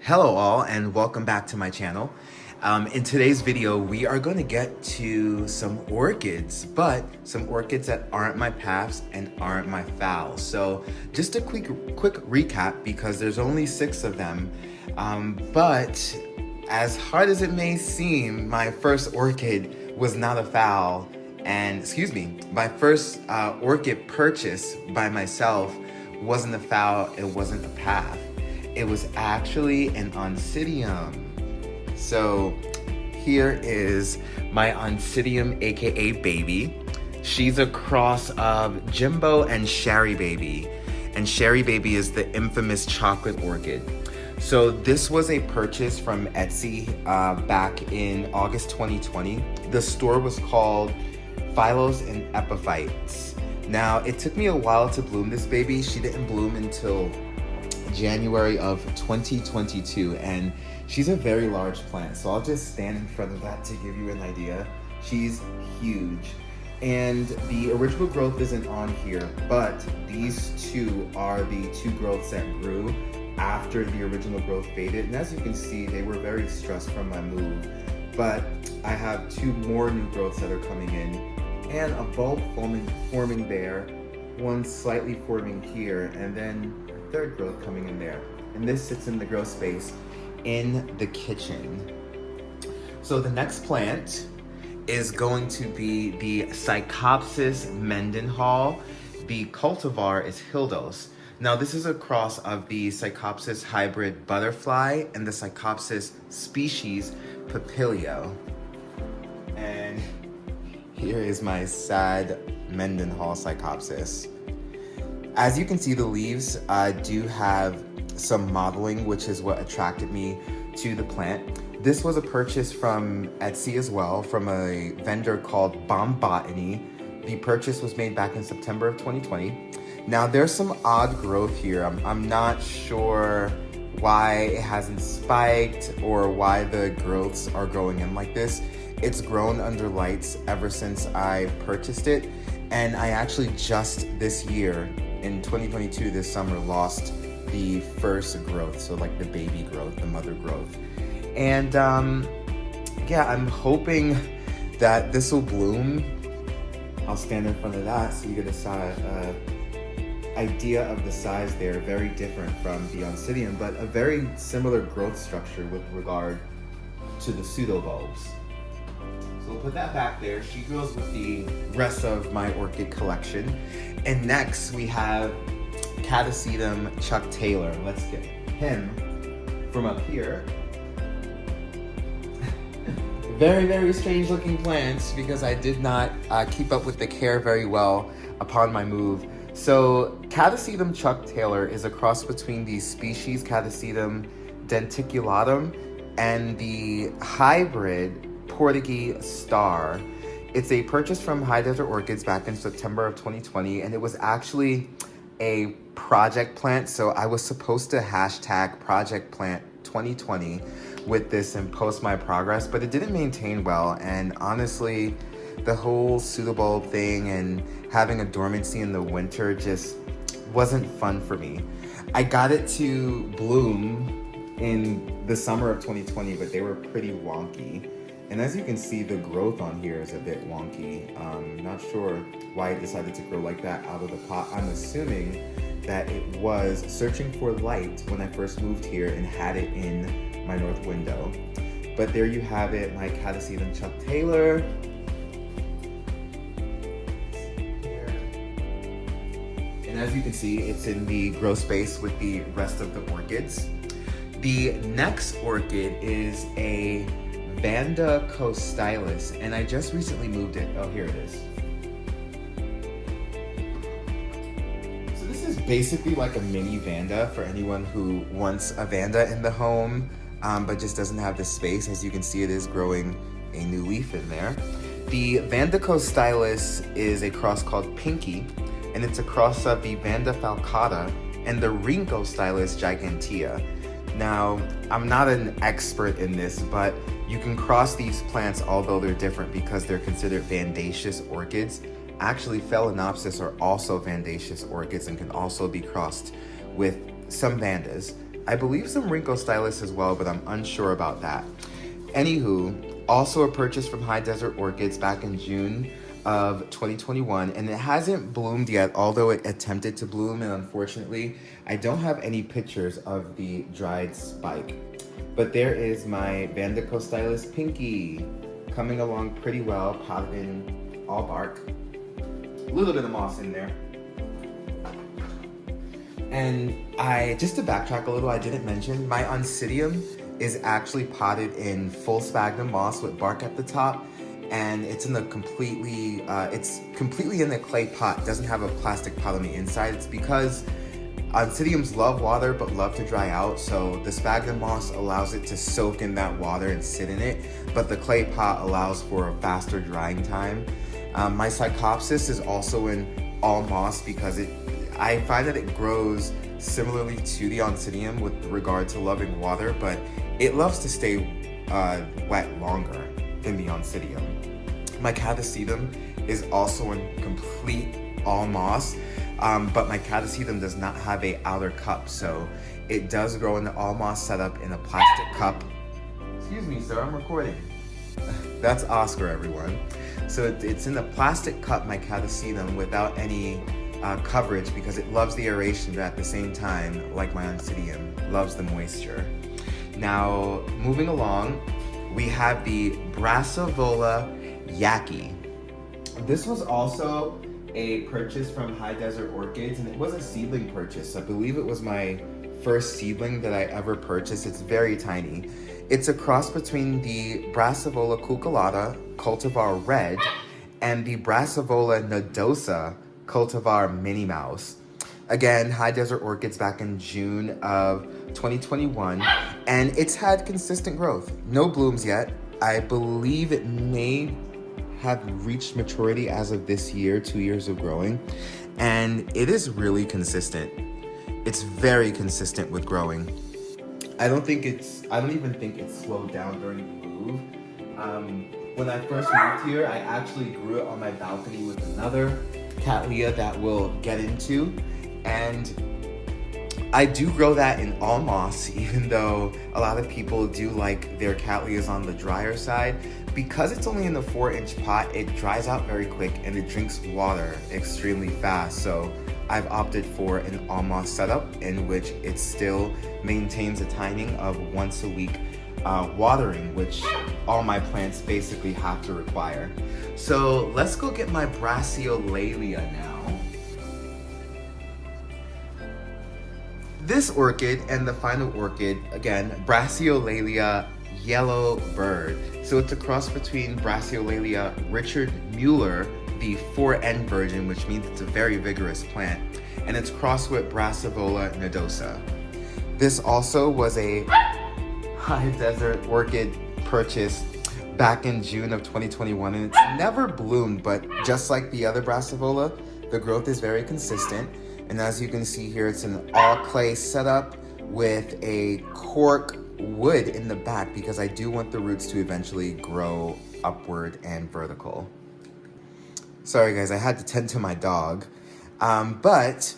Hello all and welcome back to my channel. In today's video, we are going to get to some orchids, but some orchids that aren't my paphs and aren't my phals. So just a quick recap because there's only 6 of them. But as hard as it may seem, my first orchid was not a phal. And my first orchid purchase by myself wasn't a phal, it wasn't a paph. It was actually an oncidium. So here is my oncidium, aka baby. She's a cross of Jimbo and Sherry Baby. And Sherry Baby is the infamous chocolate orchid. So this was a purchase from Etsy back in August 2020. The store was called Phals and Epiphytes. Now, it took me a while to bloom this baby. She didn't bloom until January of 2022, and she's a very large plant, so I'll just stand in front of that to give you an idea. She's huge, and the original growth isn't on here, but these 2 are the 2 growths that grew after the original growth faded, and as you can see, they were very stressed from my move. But I have 2 more new growths that are coming in, and a bulb forming there, one slightly forming here, and then 3rd growth coming in there. And this sits in the grow space in the kitchen. So the next plant is going to be the Psychopsis Mendenhall. The cultivar is Hildos. Now this is a cross of the Psychopsis hybrid butterfly and the Psychopsis species Papilio. And here is my sad Mendenhall Psychopsis. As you can see, the leaves do have some modeling, which is what attracted me to the plant. This was a purchase from Etsy as well, from a vendor called Bomb Botany. The purchase was made back in September of 2020. Now there's some odd growth here. I'm not sure why it hasn't spiked or why the growths are growing in like this. It's grown under lights ever since I purchased it. And I actually just this year, in 2022, this summer, lost the first growth, so like the baby growth, the mother growth. And yeah, I'm hoping that this will bloom. I'll stand in front of that so you get a idea of the size there. Very different from the oncidium, but a very similar growth structure with regard to the pseudobulbs. So we'll put that back there. She grows with the rest of my orchid collection. And next we have Catasetum Chuck Taylor. Let's get him from up here. Very, very strange looking plants because I did not keep up with the care very well upon my move. So Catasetum Chuck Taylor is a cross between the species Catasetum denticulatum and the hybrid Portuguese Star. It's a purchase from High Desert Orchids back in September of 2020, and it was actually a project plant. So I was supposed to hashtag project plant 2020 with this and post my progress, but it didn't maintain well. And honestly, the whole pseudobulb thing and having a dormancy in the winter just wasn't fun for me. I got it to bloom in the summer of 2020, but they were pretty wonky. And as you can see, the growth on here is a bit wonky. Not sure why it decided to grow like that out of the pot. I'm assuming that it was searching for light when I first moved here and had it in my north window. But there you have it, my Catasetum Chuck Taylor. And as you can see, it's in the grow space with the rest of the orchids. The next orchid is a Vanda Costylis, and I just recently moved it. Oh, here it is. So this is basically like a mini Vanda for anyone who wants a Vanda in the home, but just doesn't have the space. As you can see, it is growing a new leaf in there. The Vanda Costylis is a cross called Pinky, and it's a cross of the Vanda falcata and the Rhincostylis gigantea. Now, I'm not an expert in this, but you can cross these plants, although they're different because they're considered vandaceous orchids. Actually, Phalaenopsis are also vandaceous orchids and can also be crossed with some Vandas. I believe some Rinko Stylus as well, but I'm unsure about that. Anywho, also a purchase from High Desert Orchids back in June of 2021, and it hasn't bloomed yet, although it attempted to bloom, and unfortunately, I don't have any pictures of the dried spike. But there is my Vandico Stylus Pinky, coming along pretty well, potted in all bark. A little bit of moss in there. And just to backtrack a little, I didn't mention, my Oncidium is actually potted in full sphagnum moss with bark at the top, and it's in the completely in the clay pot. It doesn't have a plastic pot on the inside. It's because Oncidiums love water but love to dry out, so the sphagnum moss allows it to soak in that water and sit in it, but the clay pot allows for a faster drying time. My Psychopsis is also in all moss because I find that it grows similarly to the Oncidium with regard to loving water, but it loves to stay wet longer than the Oncidium. My Catasetum is also in complete all moss, but my Catasetum does not have a outer cup, so it does grow in the all moss setup in a plastic cup. Excuse me, sir, I'm recording. That's Oscar, everyone. So it's in a plastic cup, my Catasetum, without any coverage because it loves the aeration, but at the same time, like my Oncidium, loves the moisture. Now, moving along, we have the Brassavola Yaki. This was also a purchase from High Desert Orchids, and it was a seedling purchase. I believe it was my first seedling that I ever purchased. It's very tiny. It's a cross between the Brassavola cuculata cultivar red and the Brassavola nodosa cultivar Minnie Mouse. Again, High Desert Orchids back in June of 2021, and it's had consistent growth. No blooms yet. I believe it may have reached maturity as of this year, 2 years of growing, and it is really consistent. It's very consistent with growing. I don't even think it's slowed down during the move. When I first moved here, I actually grew it on my balcony with another Cattleya that we'll get into, and I do grow that in all moss, even though a lot of people do like their Cattleyas on the drier side. Because it's only in the 4-inch pot, it dries out very quick and it drinks water extremely fast. So I've opted for an all moss setup in which it still maintains a timing of once a week watering, which all my plants basically have to require. So let's go get my Brachyolalia now. This orchid and the final orchid, again, Brachyolalia Yellow Bird. So it's a cross between Brachyolalia Richard Mueller, the 4N version, which means it's a very vigorous plant, and it's crossed with Brassavola nodosa. This also was a High Desert Orchid purchase back in June of 2021, and it's never bloomed, but just like the other Brassavola, the growth is very consistent. And as you can see here, it's an all clay setup with a cork wood in the back because I do want the roots to eventually grow upward and vertical. Sorry guys, I had to tend to my dog. But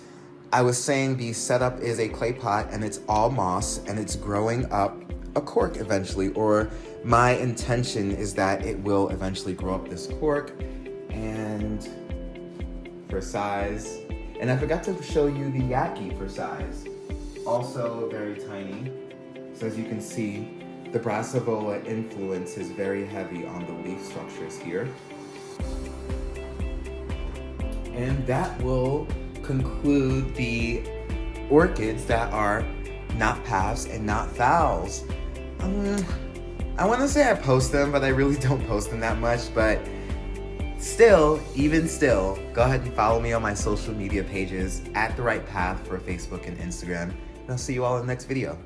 I was saying the setup is a clay pot and it's all moss and it's growing up a cork eventually, or my intention is that it will eventually grow up this cork. And for size, and I forgot to show you the Yaki for size. Also very tiny. So as you can see, the Brassavola influence is very heavy on the leaf structures here. And that will conclude the orchids that are not paphs and not phals. I want to say I post them, but I really don't post them that much. But even still, go ahead and follow me on my social media pages at The Right Path for Facebook and Instagram. And I'll see you all in the next video.